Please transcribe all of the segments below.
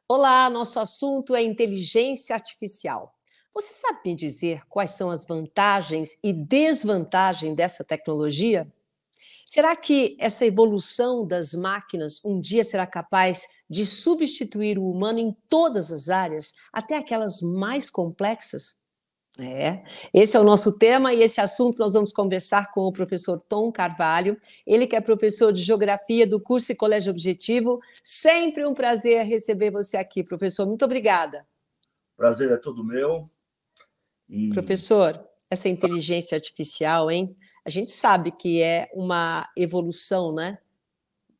Olá, nosso assunto é inteligência artificial. Você sabe me dizer quais são as vantagens e desvantagens dessa tecnologia? Será que essa evolução das máquinas um dia será capaz de substituir o humano em todas as áreas, até aquelas mais complexas? É, esse é o nosso tema e esse assunto nós vamos conversar com o professor Tom Carvalho, ele que é professor de Geografia do curso e Colégio Objetivo. Sempre um prazer receber você aqui, professor. Muito obrigada. Prazer é todo meu. E Professor, essa inteligência artificial, hein? A gente sabe que é uma evolução, né?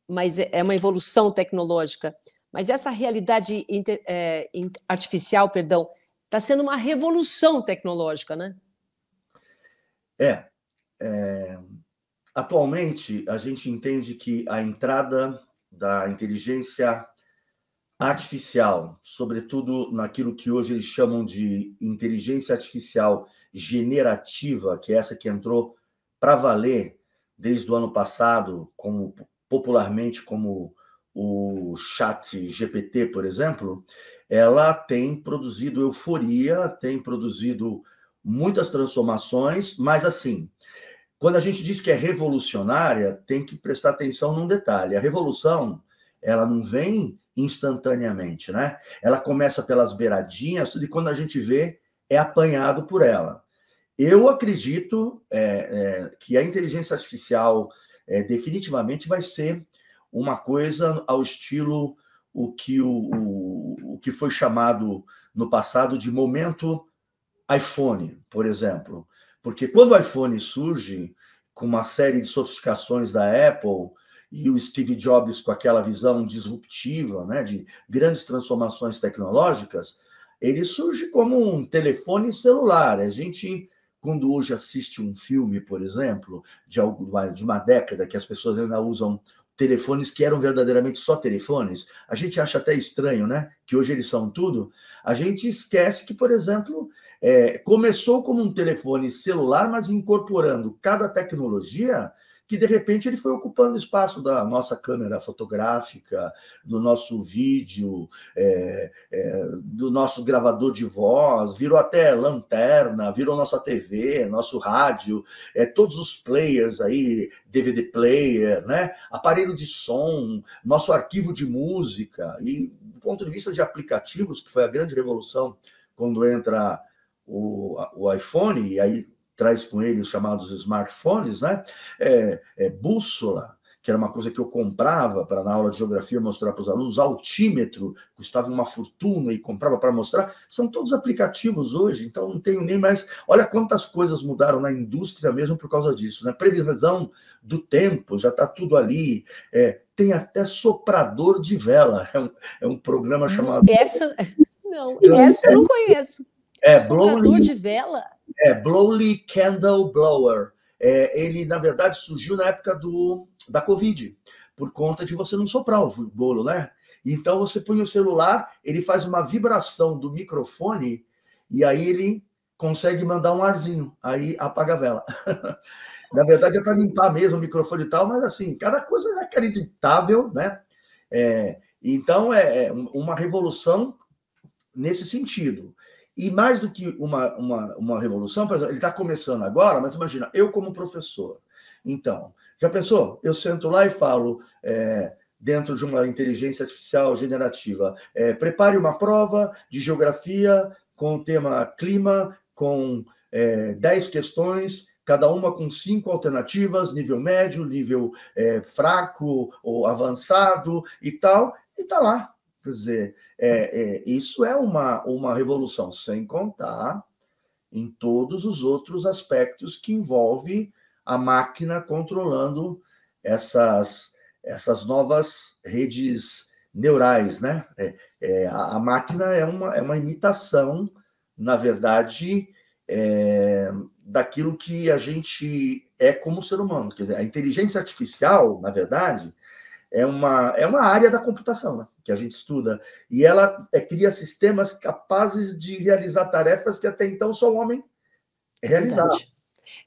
Mas é uma evolução tecnológica. Mas essa realidade artificial, perdão, está sendo uma revolução tecnológica, né? é, é, atualmente a gente entende que a entrada da inteligência artificial, sobretudo naquilo que hoje eles chamam de inteligência artificial generativa, que é essa que entrou para valer desde o ano passado, como popularmente como o Chat GPT, por exemplo, ela tem produzido euforia, tem produzido muitas transformações, mas assim, quando a gente diz que é revolucionária, tem que prestar atenção num detalhe. A revolução, ela não vem instantaneamente, né? Ela começa pelas beiradinhas, tudo, e quando a gente vê, é apanhado por ela. Eu acredito que a inteligência artificial definitivamente vai ser uma coisa ao estilo o que foi chamado no passado de momento iPhone, por exemplo. Porque quando o iPhone surge, com uma série de sofisticações da Apple, e o Steve Jobs com aquela visão disruptiva, né, de grandes transformações tecnológicas, ele surge como um telefone celular. A gente, quando hoje assiste um filme, por exemplo, de uma década, que as pessoas ainda usam telefones que eram verdadeiramente só telefones, a gente acha até estranho, né? Que hoje eles são tudo. A gente esquece que, por exemplo, começou como um telefone celular, mas incorporando cada tecnologia que, de repente, ele foi ocupando espaço da nossa câmera fotográfica, do nosso vídeo, do nosso gravador de voz, virou até lanterna, virou nossa TV, nosso rádio, todos os players aí, DVD player, né? Aparelho de som, nosso arquivo de música. E, do ponto de vista de aplicativos, que foi a grande revolução quando entra o iPhone, e aí traz com ele os chamados smartphones, né? Bússola, que era uma coisa que eu comprava para na aula de geografia mostrar para os alunos, altímetro, custava uma fortuna e comprava para mostrar, são todos aplicativos hoje, então não tenho nem mais... Olha quantas coisas mudaram na indústria mesmo por causa disso, né? Previsão do tempo, já está tudo ali, tem até soprador de vela, é um programa Não, chamado... essa eu não conheço. Soprador Blowly, de vela? Blowly Candle Blower. Ele, na verdade, surgiu na época da Covid, por conta de você não soprar o bolo, né? Então, você põe o celular, ele faz uma vibração do microfone e aí ele consegue mandar um arzinho, aí apaga a vela. Na verdade, é para limpar mesmo o microfone e tal, mas assim, cada coisa é acreditável, né? Então, é uma revolução nesse sentido. E mais do que uma revolução, por exemplo, ele está começando agora, mas imagina, eu como professor. Então, já pensou? Eu sento lá e falo, dentro de uma inteligência artificial generativa, prepare uma prova de geografia com o tema clima, com 10 questões, cada uma com 5 alternativas, nível médio, nível fraco ou avançado e tal, e está lá. Quer dizer, isso é uma revolução, sem contar em todos os outros aspectos que envolve a máquina controlando essas novas redes neurais, né? A máquina é uma imitação, na verdade, daquilo que a gente é como ser humano. Quer dizer, a inteligência artificial, na verdade, é uma área da computação, né, que a gente estuda, e ela cria sistemas capazes de realizar tarefas que até então só o homem realizava. Verdade.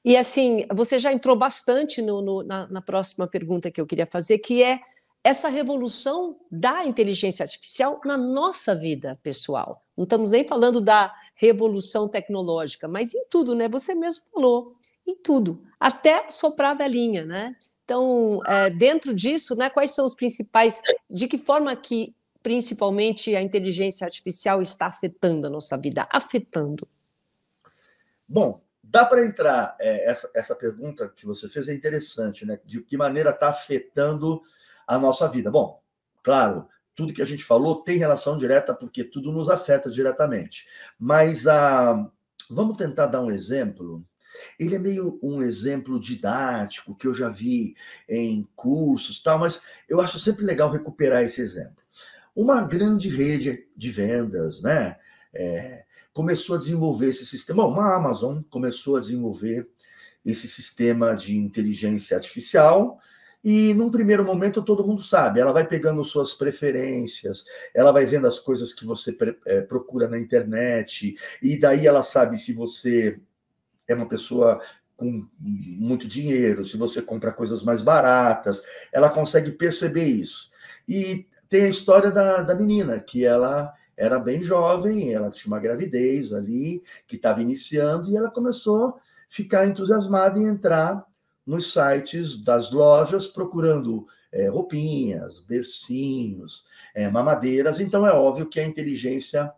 E assim, você já entrou bastante na próxima pergunta que eu queria fazer, que é essa revolução da inteligência artificial na nossa vida pessoal. Não estamos nem falando da revolução tecnológica, mas em tudo, né? Você mesmo falou, em tudo, até soprar a velhinha, né? Então, dentro disso, né, quais são os principais, de que forma que, principalmente, a inteligência artificial está afetando a nossa vida? Afetando. Bom, dá para entrar, essa pergunta que você fez é interessante, né? De que maneira está afetando a nossa vida? Bom, claro, tudo que a gente falou tem relação direta, porque tudo nos afeta diretamente. Mas vamos tentar dar um exemplo. Ele é meio um exemplo didático que eu já vi em cursos, tal, mas eu acho sempre legal recuperar esse exemplo. Uma grande rede de vendas, né? Começou a desenvolver esse sistema. Bom, uma Amazon começou a desenvolver esse sistema de inteligência artificial e, num primeiro momento, todo mundo sabe, ela vai pegando suas preferências, ela vai vendo as coisas que você procura na internet, e daí ela sabe se você é uma pessoa com muito dinheiro, se você compra coisas mais baratas, ela consegue perceber isso. E tem a história da menina, que ela era bem jovem, ela tinha uma gravidez ali, que estava iniciando, e ela começou a ficar entusiasmada em entrar nos sites das lojas, procurando roupinhas, bercinhos, mamadeiras. Então, é óbvio que a inteligência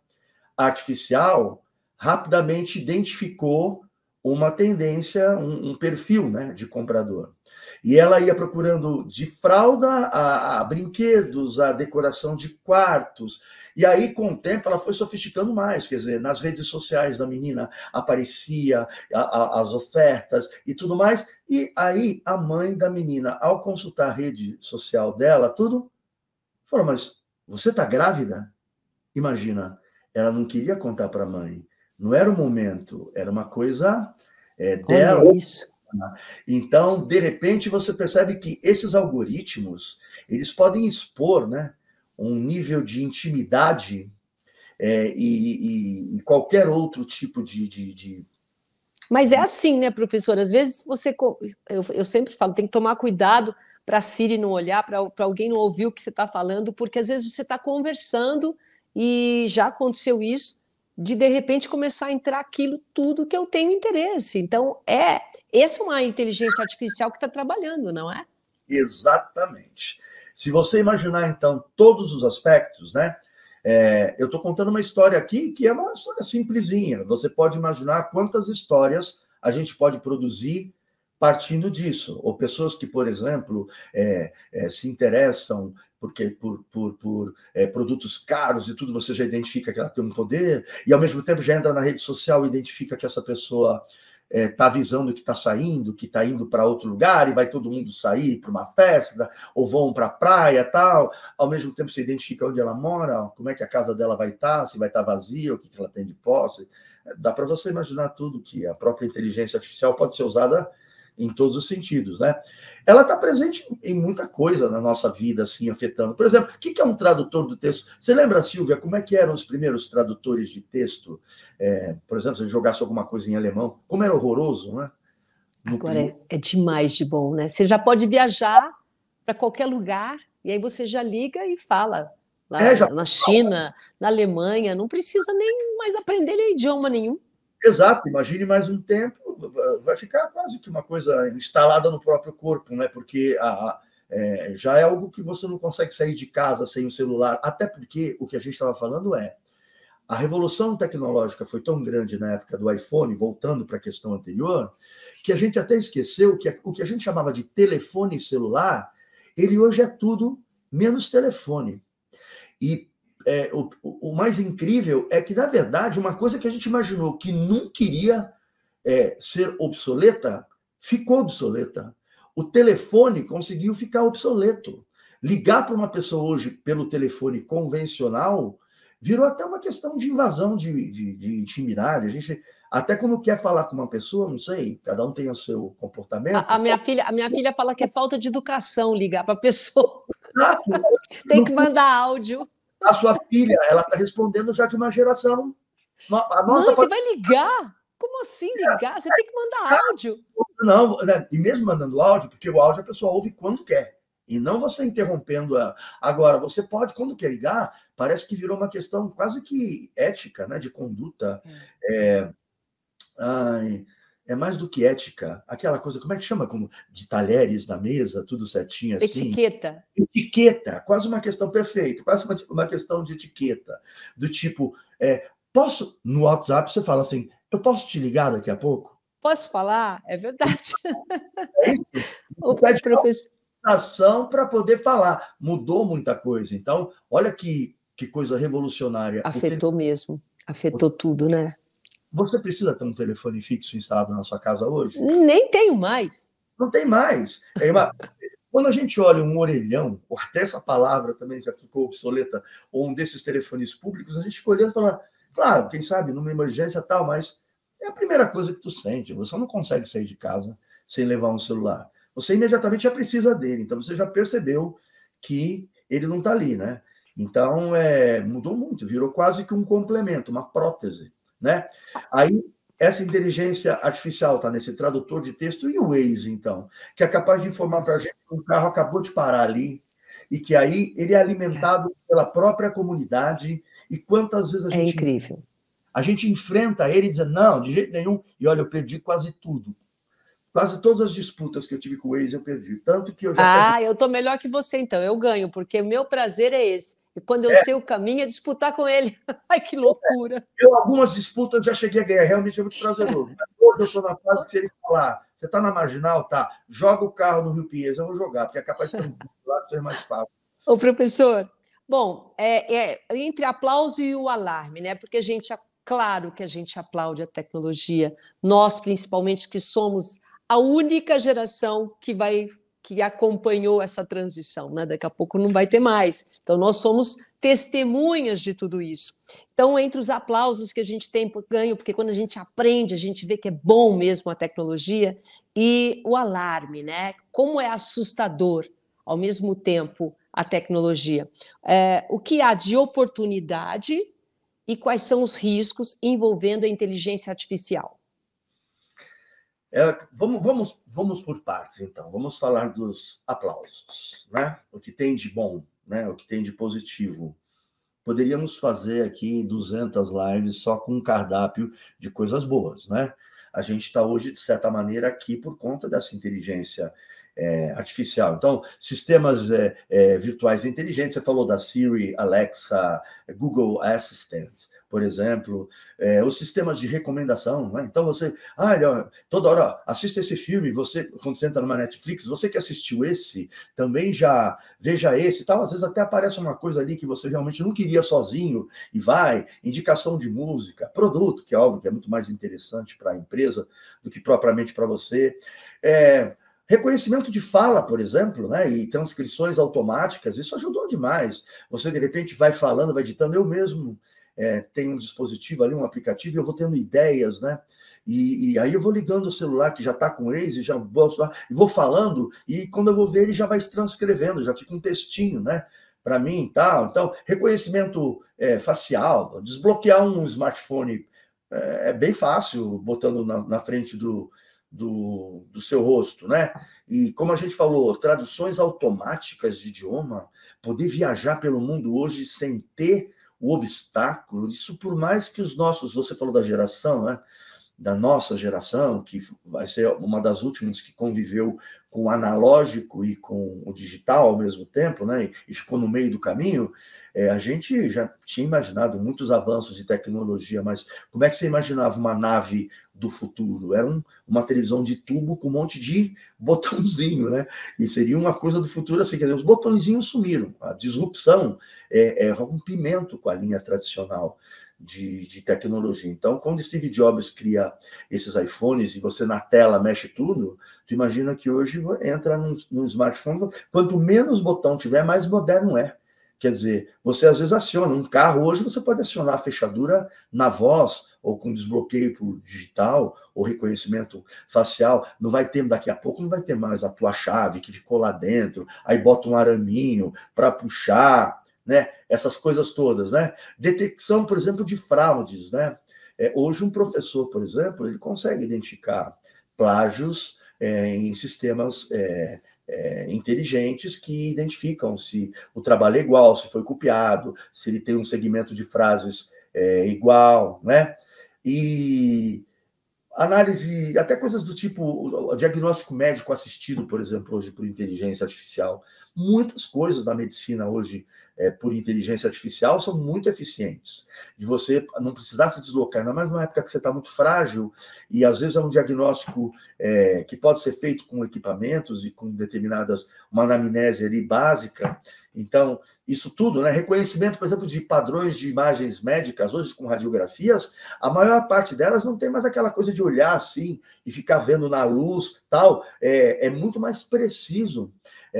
artificial rapidamente identificou uma tendência, um perfil, né, de comprador. E ela ia procurando de fralda a brinquedos, a decoração de quartos. E aí, com o tempo, ela foi sofisticando mais. Quer dizer, nas redes sociais da menina aparecia as ofertas e tudo mais. E aí, a mãe da menina, ao consultar a rede social dela, tudo, falou, mas você está grávida? Imagina, ela não queria contar para a mãe. Não era o momento, era uma coisa dela. Olha isso. Então, de repente, você percebe que esses algoritmos, eles podem expor, né, um nível de intimidade e qualquer outro tipo de... Mas é assim, né, professor? Às vezes você. Eu sempre falo, tem que tomar cuidado para a Siri não olhar, para alguém não ouvir o que você está falando, porque às vezes você está conversando e já aconteceu isso, de repente começar a entrar aquilo tudo que eu tenho interesse. Então, essa é uma inteligência artificial que está trabalhando, não é? Exatamente. Se você imaginar, então, todos os aspectos, né? Eu estou contando uma história aqui que é uma história simplesinha. Você pode imaginar quantas histórias a gente pode produzir partindo disso. Ou pessoas que, por exemplo, se interessam por produtos caros e tudo, você já identifica que ela tem um poder, e ao mesmo tempo já entra na rede social e identifica que essa pessoa está avisando que está saindo, que está indo para outro lugar, e vai todo mundo sair para uma festa, ou vão para a praia, tal. Ao mesmo tempo, você identifica onde ela mora, como é que a casa dela vai estar, se vai estar vazia, o que ela tem de posse. Dá para você imaginar tudo, que a própria inteligência artificial pode ser usada em todos os sentidos, né? Ela está presente em muita coisa na nossa vida, assim, afetando. Por exemplo, o que é um tradutor do texto? Você lembra, Silvia, como é que eram os primeiros tradutores de texto? Por exemplo, se eu jogasse alguma coisa em alemão, como era horroroso, né? Agora é demais de bom, né? Você já pode viajar para qualquer lugar e aí você já liga e fala lá Já... na China, na Alemanha, não precisa nem mais aprender idioma nenhum. Exato, imagine mais um tempo, vai ficar quase que uma coisa instalada no próprio corpo, né? Porque já é algo que você não consegue sair de casa sem o celular, até porque o que a gente estava falando a revolução tecnológica foi tão grande na época do iPhone, voltando para a questão anterior, que a gente até esqueceu que o que a gente chamava de telefone celular, ele hoje é tudo menos telefone. E o mais incrível é que, na verdade, uma coisa que a gente imaginou que nunca iria ser obsoleta, ficou obsoleta. O telefone conseguiu ficar obsoleto. Ligar para uma pessoa hoje pelo telefone convencional virou até uma questão de invasão de intimidade. A gente, até quando quer falar com uma pessoa, não sei, cada um tem o seu comportamento. A minha filha fala que é falta de educação ligar para a pessoa. Exato. Tem que mandar áudio. A sua filha, ela está respondendo já de uma geração. A nossa Mãe, você vai ligar? Como assim ligar? Você tem que mandar áudio. Não, né? E mesmo mandando áudio, porque o áudio a pessoa ouve quando quer. e não você interrompendo ela. Agora, você pode, quando quer ligar, parece que virou uma questão quase que ética, né, de conduta. Ai, é mais do que ética. Aquela coisa, como é que chama? Como de talheres na mesa, tudo certinho assim. Etiqueta. Etiqueta, quase uma questão perfeita, quase uma questão de etiqueta. Do tipo, posso, no WhatsApp você fala assim, eu posso te ligar daqui a pouco? Posso falar? É verdade. É isso? O Você pede professor autorização para poder falar. Mudou muita coisa. Então, olha que coisa revolucionária. afetou mesmo, afetou tudo, né? Você precisa ter um telefone fixo instalado na sua casa hoje? Nem tenho mais. Não tem mais. Quando a gente olha um orelhão, ou até essa palavra também já ficou obsoleta, ou um desses telefones públicos, a gente fica olhando e fala, claro, quem sabe, numa emergência e tal, mas é a primeira coisa que tu sente. Você não consegue sair de casa sem levar um celular. Você imediatamente já precisa dele, então você já percebeu que ele não está ali, né? Então, mudou muito, virou quase que um complemento, uma prótese, né? Aí, essa inteligência artificial está nesse tradutor de texto e o Waze, então, que é capaz de informar para a gente que um carro acabou de parar ali e que aí ele é alimentado pela própria comunidade e quantas vezes É incrível. a gente enfrenta ele dizendo, não, de jeito nenhum, e olha, eu perdi quase tudo. Quase todas as disputas que eu tive com o Waze eu perdi, tanto que eu já até... Eu estou melhor que você, então, eu ganho, porque o meu prazer é esse. E quando eu sei o caminho, é disputar com ele. Ai, que loucura! Algumas disputas eu já cheguei a ganhar, realmente é muito prazeroso. Mas hoje eu estou na fase que se ele falar, você está na Marginal, tá, joga o carro no Rio Pinheiros, eu vou jogar, porque é capaz de ter um lado ser mais fácil. Ô, professor, bom, entre aplauso e o alarme, né? Porque claro que a gente aplaude a tecnologia, nós principalmente que somos a única geração que acompanhou essa transição, né? Daqui a pouco não vai ter mais. Então nós somos testemunhas de tudo isso. Então, entre os aplausos que a gente tem por ganho, porque quando a gente aprende, a gente vê que é bom mesmo a tecnologia, e o alarme, né? Como é assustador ao mesmo tempo a tecnologia. O que há de oportunidade e quais são os riscos envolvendo a inteligência artificial? Vamos por partes, então. Vamos falar dos aplausos, né? O que tem de bom, né? O que tem de positivo. Poderíamos fazer aqui 200 lives só com um cardápio de coisas boas, né? A gente está hoje, de certa maneira, aqui por conta dessa inteligência artificial. Então, sistemas virtuais inteligentes, você falou da Siri, Alexa, Google Assistant, por exemplo, os sistemas de recomendação, né? Então você, olha, toda hora assista esse filme, você, quando você entra numa Netflix, você que assistiu esse, também já veja esse, tal, às vezes até aparece uma coisa ali que você realmente não queria sozinho, e vai, indicação de música, produto, que é óbvio que é muito mais interessante para a empresa do que propriamente para você, reconhecimento de fala, por exemplo, né, e transcrições automáticas, isso ajudou demais. Você, de repente, vai falando, vai editando. Eu mesmo tenho um dispositivo ali, um aplicativo, e eu vou tendo ideias, né? E aí eu vou ligando o celular, que já está com o Waze, já boto lá, e vou falando, e quando eu vou ver, ele já vai transcrevendo, já fica um textinho, né? Para mim e tal. Então, reconhecimento facial, desbloquear um smartphone é bem fácil, botando na frente do seu rosto, né? E como a gente falou, traduções automáticas de idioma, poder viajar pelo mundo hoje sem ter o obstáculo, isso por mais que os nossos, você falou da geração, né? Da nossa geração, que vai ser uma das últimas que conviveu com o analógico e com o digital ao mesmo tempo, né? E ficou no meio do caminho, a gente já tinha imaginado muitos avanços de tecnologia, mas como é que você imaginava uma nave do futuro? Era uma televisão de tubo com um monte de botãozinho, né? E seria uma coisa do futuro assim, quer dizer, os botõezinhos sumiram. A disrupção é rompimento com a linha tradicional de tecnologia. Então, quando Steve Jobs cria esses iPhones e você na tela mexe tudo, tu imagina que hoje entra num smartphone, quanto menos botão tiver, mais moderno é. Quer dizer, você às vezes aciona um carro, hoje você pode acionar a fechadura na voz, ou com desbloqueio por digital, ou reconhecimento facial. Não vai ter, daqui a pouco, não vai ter mais a tua chave que ficou lá dentro, aí bota um araminho para puxar, né? Essas coisas todas, né? Detecção, por exemplo, de fraudes, né? Hoje, um professor, por exemplo, ele consegue identificar plágios em sistemas inteligentes que identificam se o trabalho é igual, se foi copiado, se ele tem um segmento de frases igual, né? E análise, até coisas do tipo o diagnóstico médico assistido, por exemplo, hoje por inteligência artificial. Muitas coisas da medicina hoje, por inteligência artificial, são muito eficientes. De você não precisar se deslocar, ainda mais numa época que você está muito frágil, e às vezes é um diagnóstico que pode ser feito com equipamentos e com determinadas, uma anamnese ali básica. Então, isso tudo, né? Reconhecimento, por exemplo, de padrões de imagens médicas, hoje com radiografias, a maior parte delas não tem mais aquela coisa de olhar assim e ficar vendo na luz, tal. É muito mais preciso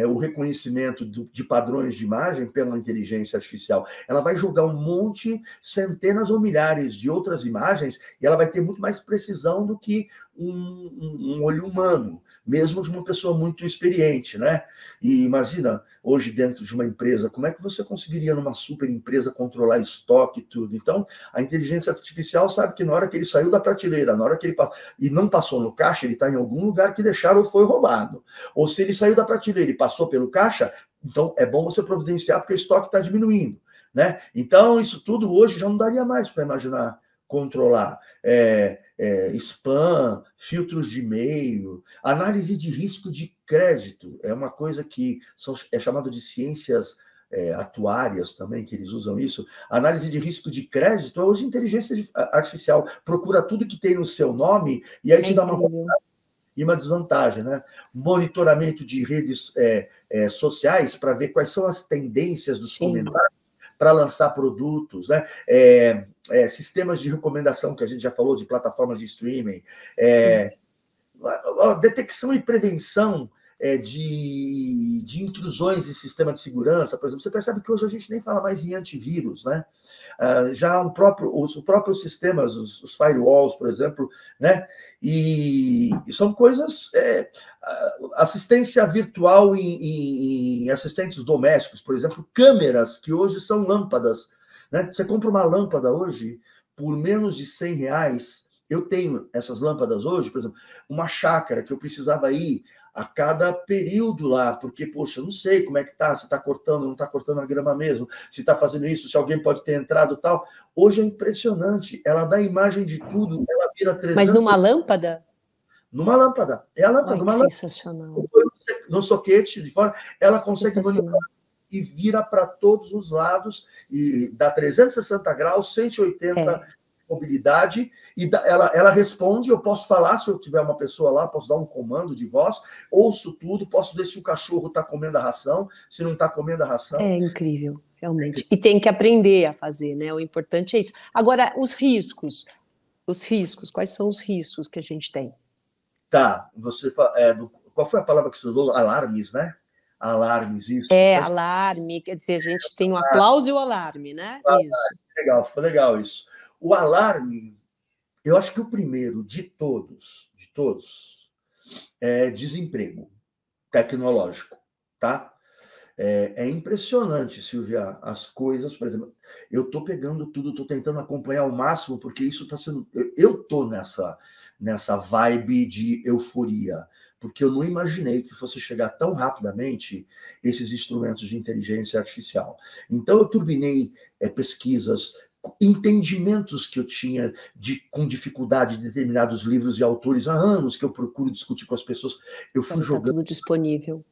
o reconhecimento de padrões de imagem pela inteligência artificial. Ela vai jogar um monte, centenas ou milhares de outras imagens e ela vai ter muito mais precisão do que um olho humano, mesmo de uma pessoa muito experiente, né? E imagina, hoje dentro de uma empresa, como é que você conseguiria numa super empresa controlar estoque e tudo? Então, a inteligência artificial sabe que na hora que ele saiu da prateleira, na hora que ele passou, e não passou no caixa, ele está em algum lugar que deixaram ou foi roubado. Ou se ele saiu da prateleira e passou pelo caixa, então é bom você providenciar porque o estoque está diminuindo, né? Então, isso tudo hoje já não daria mais para imaginar controlar. Spam, filtros de e-mail, análise de risco de crédito, é uma coisa que é chamado de ciências atuárias também, que eles usam isso. Análise de risco de crédito, hoje inteligência artificial procura tudo que tem no seu nome e aí te dá uma vantagem e uma desvantagem, né? Monitoramento de redes sociais para ver quais são as tendências dos comentários para lançar produtos, né? Sistemas de recomendação, que a gente já falou, de plataformas de streaming, detecção e prevenção de intrusões em sistema de segurança, por exemplo. Você percebe que hoje a gente nem fala mais em antivírus, né? Já os próprios sistemas, os firewalls, por exemplo, né? E são coisas... assistência virtual em assistentes domésticos, por exemplo, câmeras que hoje são lâmpadas, né? Você compra uma lâmpada hoje por menos de R$100. Eu tenho essas lâmpadas hoje, por exemplo, uma chácara que eu precisava ir a cada período lá, porque, poxa, não sei como é que tá, se está cortando, não está cortando a grama mesmo, se está fazendo isso, se alguém pode ter entrado e tal. Hoje é impressionante, ela dá imagem de tudo, ela vira 300... Mas numa lâmpada? Numa lâmpada. É a lâmpada. Ai, uma lâmpada sensacional. No soquete de fora, ela consegue monitorar e vira para todos os lados, e dá 360 graus, 180 mobilidade, e ela responde, eu posso falar, se eu tiver uma pessoa lá, posso dar um comando de voz, ouço tudo, posso ver se o cachorro está comendo a ração, se não está comendo a ração. É incrível, realmente. E tem que aprender a fazer, né? O importante é isso. Agora, os riscos, quais são os riscos que a gente tem? Tá, qual foi a palavra que você usou? Alarmes, né? Alarmes, isso. Alarme, quer dizer, a gente tem o aplauso e o alarme, né? Isso. Legal, foi legal isso. O alarme, eu acho que o primeiro de todos, é desemprego tecnológico, tá? É impressionante, Silvia, as coisas, por exemplo, eu estou pegando tudo, estou tentando acompanhar ao máximo, porque isso está sendo... Eu estou nessa vibe de euforia, porque eu não imaginei que fosse chegar tão rapidamente esses instrumentos de inteligência artificial. Então, eu turbinei pesquisas, entendimentos que eu tinha com dificuldade de determinados livros e autores há anos que eu procuro discutir com as pessoas. Eu fui jogando... Está tudo disponível.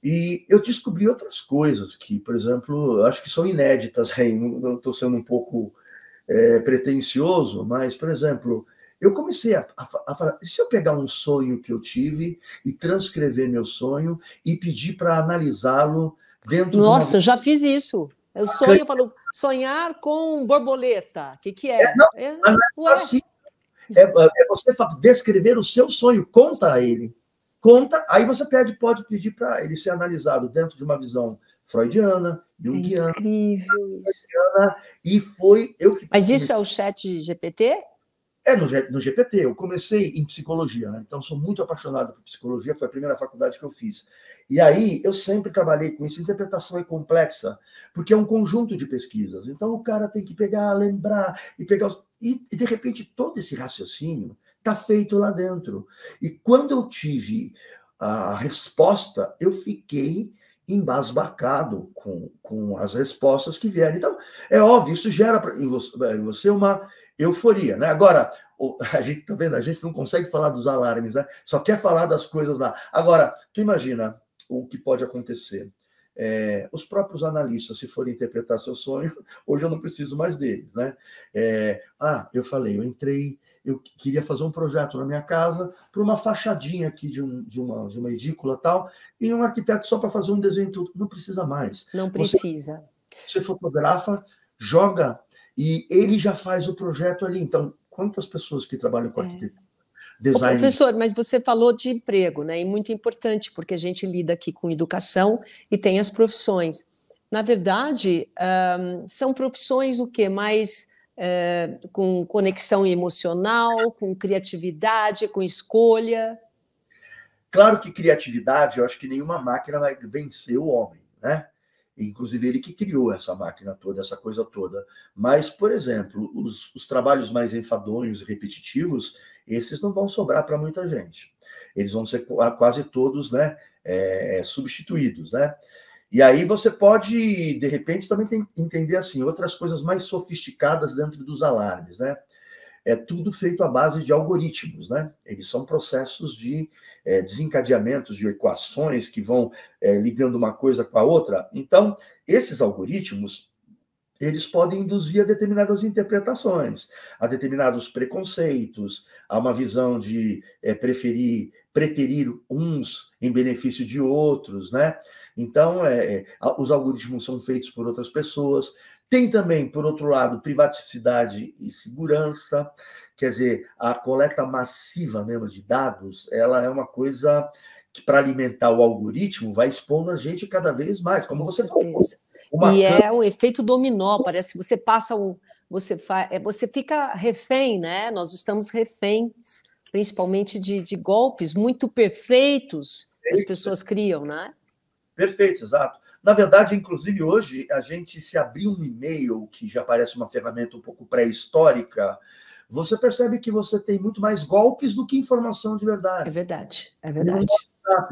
E eu descobri outras coisas que, por exemplo, eu acho que são inéditas, não estou sendo um pouco pretensioso, mas, por exemplo, eu comecei a falar, e se eu pegar um sonho que eu tive e transcrever meu sonho e pedir para analisá-lo dentro Nossa, de uma... já fiz isso. Eu falo, sonhar com borboleta. O que é? Não é assim. É você descrever o seu sonho, conta a ele. Conta, aí você pode pedir para ele ser analisado dentro de uma visão freudiana, junguiana. É incrível isso. E foi eu que... Mas isso é o chat GPT? No GPT. Eu comecei em psicologia, né? Então sou muito apaixonado por psicologia, foi a primeira faculdade que eu fiz. E aí eu sempre trabalhei com isso. Interpretação é complexa, porque é um conjunto de pesquisas. Então o cara tem que pegar, lembrar e pegar... E de repente todo esse raciocínio está feito lá dentro. E quando eu tive a resposta, eu fiquei embasbacado com as respostas que vieram. Então, é óbvio, isso gera em você uma euforia, né? Agora, a gente tá vendo, a gente não consegue falar dos alarmes, né? Só quer falar das coisas lá. Agora, tu imagina o que pode acontecer. Os próprios analistas, se forem interpretar seu sonho, hoje eu não preciso mais deles, né? Eu falei, eu queria fazer um projeto na minha casa para uma fachadinha aqui de uma edícula tal, e um arquiteto só para fazer um desenho tudo. Não precisa mais. Não precisa. Você fotografa, joga, e ele já faz o projeto ali. Então, quantas pessoas que trabalham com arquitetura? Ô, Design. professor, mas você falou de emprego, né? E muito importante, porque a gente lida aqui com educação e tem as profissões. Na verdade, são profissões o quê? Mais com conexão emocional, com criatividade, com escolha. Claro que criatividade, eu acho que nenhuma máquina vai vencer o homem, né? Inclusive ele que criou essa máquina toda, essa coisa toda. Mas, por exemplo, os trabalhos mais enfadonhos e repetitivos, esses não vão sobrar para muita gente. Eles vão ser quase todos, né, substituídos, né? E aí você pode, de repente, também entender assim, outras coisas mais sofisticadas dentro dos alarmes, né? É tudo feito à base de algoritmos, né? Eles são processos de desencadeamentos de equações que vão ligando uma coisa com a outra. Então, esses algoritmos, eles podem induzir a determinadas interpretações, a determinados preconceitos, a uma visão de preterir uns em benefício de outros, né? Então, os algoritmos são feitos por outras pessoas. Tem também, por outro lado, privaticidade e segurança, quer dizer, a coleta massiva mesmo de dados, ela é uma coisa que, para alimentar o algoritmo, vai expondo a gente cada vez mais, como você falou. E é um efeito dominó, parece que você passa você fica refém, né? Nós estamos reféns, principalmente de golpes muito perfeitos que as pessoas criam, né? Perfeito, exato. Na verdade, inclusive, hoje, a gente se abrir um e-mail, que já parece uma ferramenta um pouco pré-histórica, você percebe que você tem muito mais golpes do que informação de verdade. É verdade, é verdade.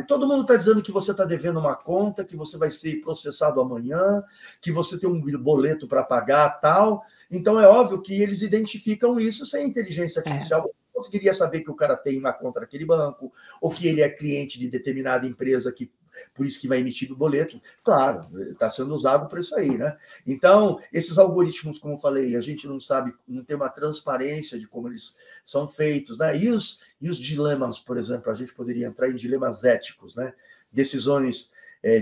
Todo mundo está dizendo que você está devendo uma conta, que você vai ser processado amanhã, que você tem um boleto para pagar, tal. Então, é óbvio que eles identificam isso sem inteligência artificial. Você conseguiria saber que o cara tem uma conta naquele banco, ou que ele é cliente de determinada empresa, que por isso que vai emitir o boleto. Claro, está sendo usado para isso aí, né? Então, esses algoritmos, como eu falei, a gente não sabe, não tem uma transparência de como eles são feitos, né? E os dilemas, por exemplo, a gente poderia entrar em dilemas éticos, né? Decisões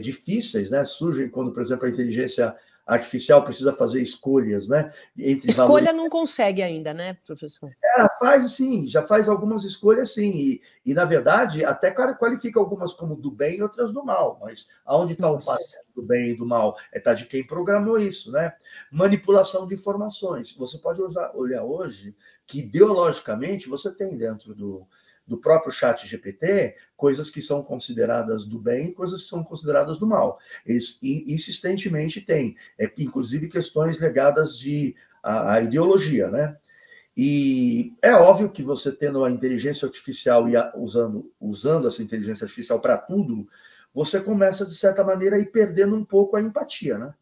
difíceis, né? Surgem quando, por exemplo, a inteligência artificial precisa fazer escolhas, né? Entre escolha não consegue ainda, né, professor? Ela faz, sim, já faz algumas escolhas, sim, e na verdade, até qualifica algumas como do bem e outras do mal, mas aonde está o parâmetro do bem e do mal? Está de quem programou isso, né? Manipulação de informações. Você pode olhar hoje que, ideologicamente, você tem dentro do próprio chat GPT coisas que são consideradas do bem e coisas que são consideradas do mal. Eles insistentemente têm, inclusive, questões ligadas à ideologia, né? E é óbvio que você tendo a inteligência artificial e usando essa inteligência artificial para tudo, você começa, de certa maneira, a ir perdendo um pouco a empatia, né?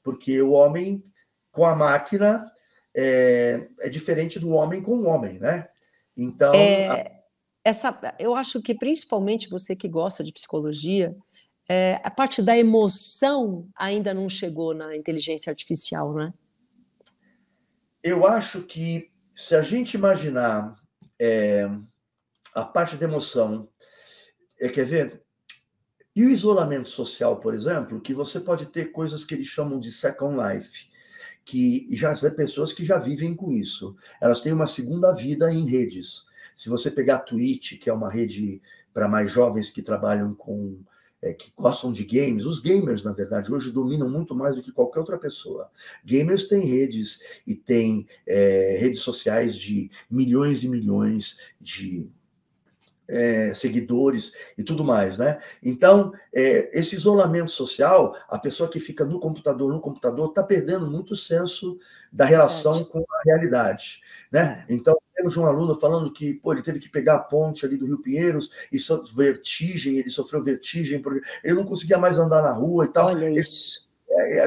Porque o homem com a máquina é diferente do homem com o homem, né? Então... eu acho que, principalmente você que gosta de psicologia, a parte da emoção ainda não chegou na inteligência artificial, né? Eu acho que, se a gente imaginar a parte da emoção, quer ver? E o isolamento social, por exemplo, que você pode ter coisas que eles chamam de second life, que já são pessoas que já vivem com isso. Elas têm uma segunda vida em redes. Se você pegar a Twitch, que é uma rede para mais jovens que trabalham que gostam de games, os gamers, na verdade, hoje dominam muito mais do que qualquer outra pessoa. Gamers têm redes e têm redes sociais de milhões e milhões de seguidores e tudo mais, né? Então, esse isolamento social, a pessoa que fica no computador, está perdendo muito o senso da relação com a realidade, né? Então, temos um aluno falando que, pô, ele teve que pegar a ponte ali do Rio Pinheiros e ele sofreu vertigem, porque ele não conseguia mais andar na rua e tal. Olha isso.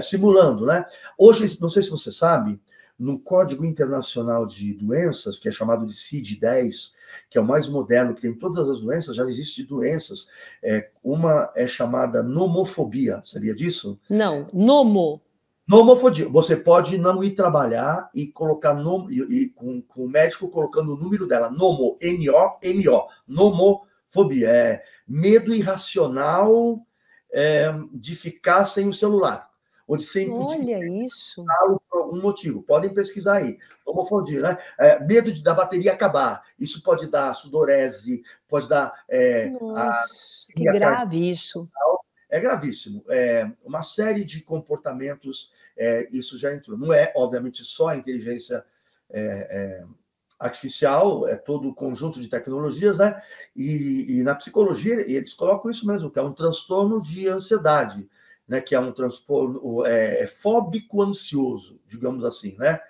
Simulando, né? Hoje, não sei se você sabe, no Código Internacional de Doenças, que é chamado de CID-10, que é o mais moderno, que tem todas as doenças, já existem doenças. Uma é chamada nomofobia, sabia disso? Não, nomo. Nomofobia. Você pode não ir trabalhar e colocar com o médico colocando o número dela. Nomo, N-O-M-O. Nomofobia. É medo irracional de ficar sem o celular. Ou de ser impedido. Olha isso. Por algum motivo. Podem pesquisar aí. Homofobia, né? Medo da bateria acabar. Isso pode dar sudorese, pode dar... Nossa, que grave isso. É gravíssimo. Uma série de comportamentos, isso já entrou. Não é, obviamente, só a inteligência artificial, é todo o conjunto de tecnologias, né? E na psicologia, eles colocam isso mesmo, que é um transtorno de ansiedade, né, que é um transtorno fóbico-ansioso, digamos assim, né?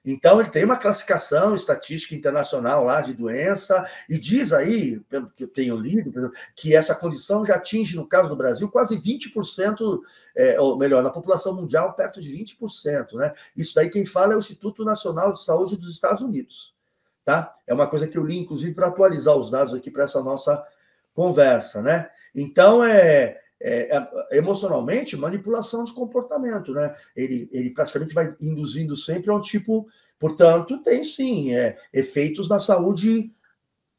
Então, ele tem uma classificação estatística internacional lá de doença, e diz aí, pelo que eu tenho lido, que essa condição já atinge, no caso do Brasil, quase 20%, ou melhor, na população mundial, perto de 20%, né? Isso daí quem fala é o Instituto Nacional de Saúde dos Estados Unidos, tá? É uma coisa que eu li, inclusive, para atualizar os dados aqui para essa nossa conversa, né? Então, emocionalmente, manipulação de comportamento, né? Ele praticamente vai induzindo sempre a um tipo, portanto, tem sim efeitos na saúde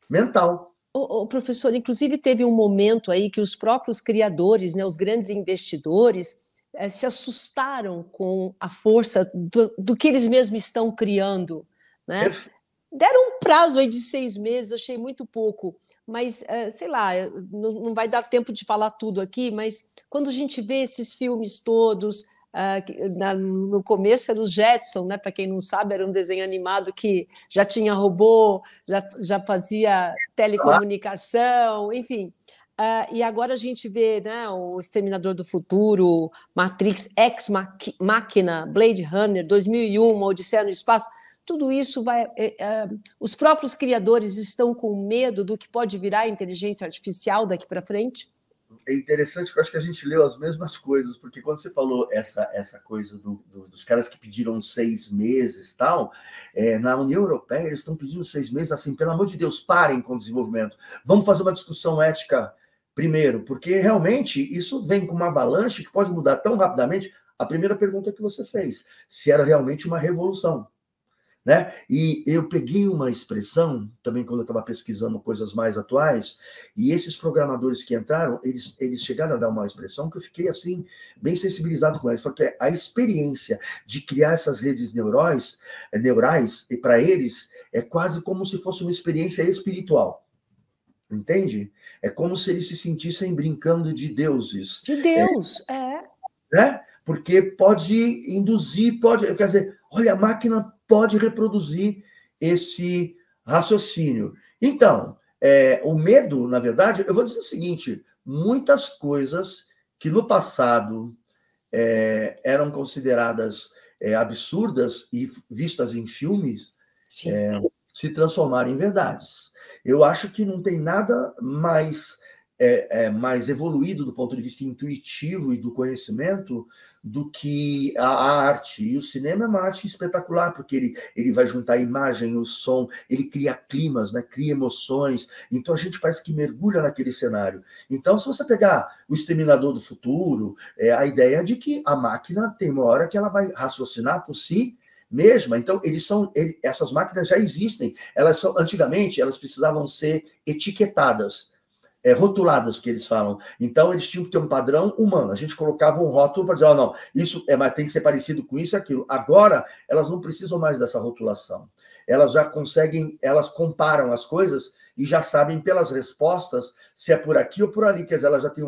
mental. O professor, inclusive teve um momento aí que os próprios criadores, né, os grandes investidores, se assustaram com a força do que eles mesmos estão criando, né? Perfeito. Deram um prazo aí de 6 meses, achei muito pouco, mas, sei lá, não vai dar tempo de falar tudo aqui, mas quando a gente vê esses filmes todos, no começo era o Jetson, né? Para quem não sabe, era um desenho animado que já tinha robô, já fazia telecomunicação, enfim. E agora a gente vê, né, o Exterminador do Futuro, Matrix, Ex Machina, Blade Runner, 2001, Odisseia no Espaço. Tudo isso os próprios criadores estão com medo do que pode virar a inteligência artificial daqui para frente? É interessante que eu acho que a gente leu as mesmas coisas, porque quando você falou essa coisa dos caras que pediram 6 meses e tal, na União Europeia eles estão pedindo 6 meses, assim, pelo amor de Deus, parem com o desenvolvimento. Vamos fazer uma discussão ética primeiro, porque realmente isso vem com uma avalanche que pode mudar tão rapidamente. A primeira pergunta que você fez, se era realmente uma revolução. Né? E eu peguei uma expressão, também quando eu estava pesquisando coisas mais atuais, e esses programadores que entraram, eles chegaram a dar uma expressão que eu fiquei assim, bem sensibilizado com eles, porque a experiência de criar essas redes neurais, e para eles, é quase como se fosse uma experiência espiritual. Entende? É como se eles se sentissem brincando de deuses. De Deus, Né? Porque pode induzir, quer dizer, olha, a máquina pode reproduzir esse raciocínio. Então, o medo, na verdade, eu vou dizer o seguinte, muitas coisas que no passado eram consideradas absurdas e vistas em filmes, se transformaram em verdades. Eu acho que não tem nada mais evoluído do ponto de vista intuitivo e do conhecimento do que a arte. E o cinema é uma arte espetacular, porque ele vai juntar a imagem, o som, ele cria climas, né? Cria emoções. Então a gente parece que mergulha naquele cenário. Então, se você pegar o Exterminador do Futuro, a ideia é de que a máquina tem uma hora que ela vai raciocinar por si mesma. Então, essas máquinas já existem. Antigamente, elas precisavam ser etiquetadas. Rotuladas, que eles falam. Então, eles tinham que ter um padrão humano. A gente colocava um rótulo para dizer, não, isso mas tem que ser parecido com isso e aquilo. Agora, elas não precisam mais dessa rotulação. Elas já conseguem, elas comparam as coisas e já sabem pelas respostas se é por aqui ou por ali. Quer dizer, elas já têm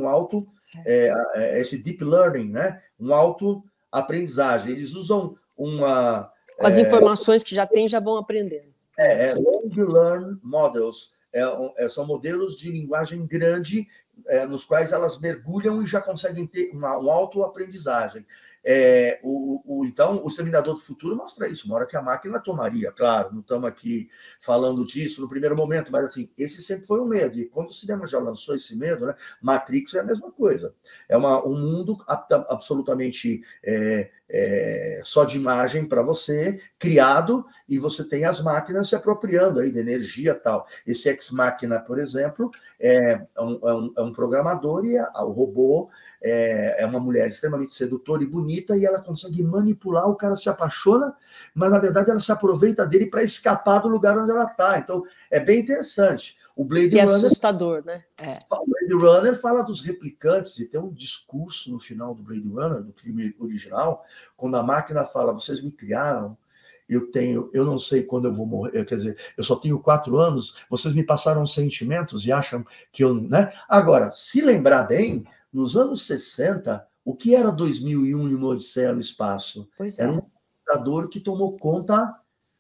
esse deep learning, né? Um auto-aprendizagem. Eles usam com as informações que já tem, já vão aprendendo. Long learn models, São modelos de linguagem grande, nos quais elas mergulham e já conseguem ter uma autoaprendizagem. Então, o Exterminador do Futuro mostra isso, uma hora que a máquina tomaria, claro, não estamos aqui falando disso no primeiro momento, mas assim, esse sempre foi um medo, e quando o cinema já lançou esse medo, né, Matrix é a mesma coisa, é um mundo absolutamente só de imagem para você, criado, e você tem as máquinas se apropriando aí da energia e tal. Esse Ex Machina, por exemplo, é um programador, e o robô é uma mulher extremamente sedutora e bonita, e ela consegue manipular, o cara se apaixona, mas na verdade ela se aproveita dele para escapar do lugar onde ela está. Então, é bem interessante. O Blade Runner, assustador, né? O Blade Runner fala dos replicantes, e tem um discurso no final do Blade Runner, do filme original, quando a máquina fala, vocês me criaram, eu não sei quando eu vou morrer, quer dizer, eu só tenho 4 anos, vocês me passaram sentimentos e acham que eu... Né? Agora, se lembrar bem, nos anos 60, o que era 2001 e uma Odisseia no Espaço? Era um computador que tomou conta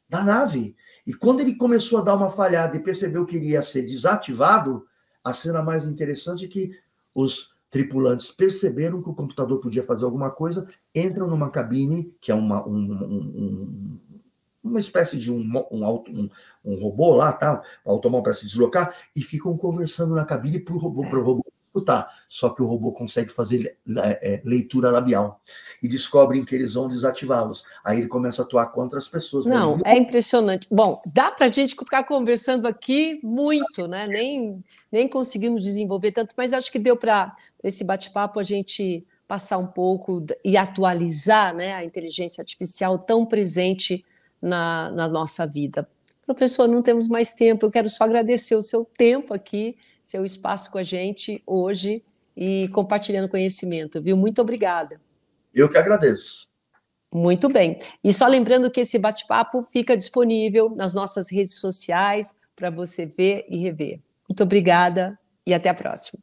da nave. E quando ele começou a dar uma falhada e percebeu que ele ia ser desativado, a cena mais interessante é que os tripulantes perceberam que o computador podia fazer alguma coisa, entram numa cabine, que é uma espécie de um robô lá, tá, automóvel para se deslocar, e ficam conversando na cabine para o robô escutar. Só que o robô consegue fazer leitura labial. E descobrem que eles vão desativá-los. Aí ele começa a atuar contra as pessoas. Não, é impressionante. Bom, dá para a gente ficar conversando aqui muito, né? Nem conseguimos desenvolver tanto, mas acho que deu para esse bate-papo a gente passar um pouco e atualizar, né, a inteligência artificial tão presente na nossa vida. Professor, não temos mais tempo, eu quero só agradecer o seu tempo aqui, seu espaço com a gente hoje e compartilhando conhecimento, viu? Muito obrigada. Eu que agradeço. Muito bem. E só lembrando que esse bate-papo fica disponível nas nossas redes sociais para você ver e rever. Muito obrigada e até a próxima.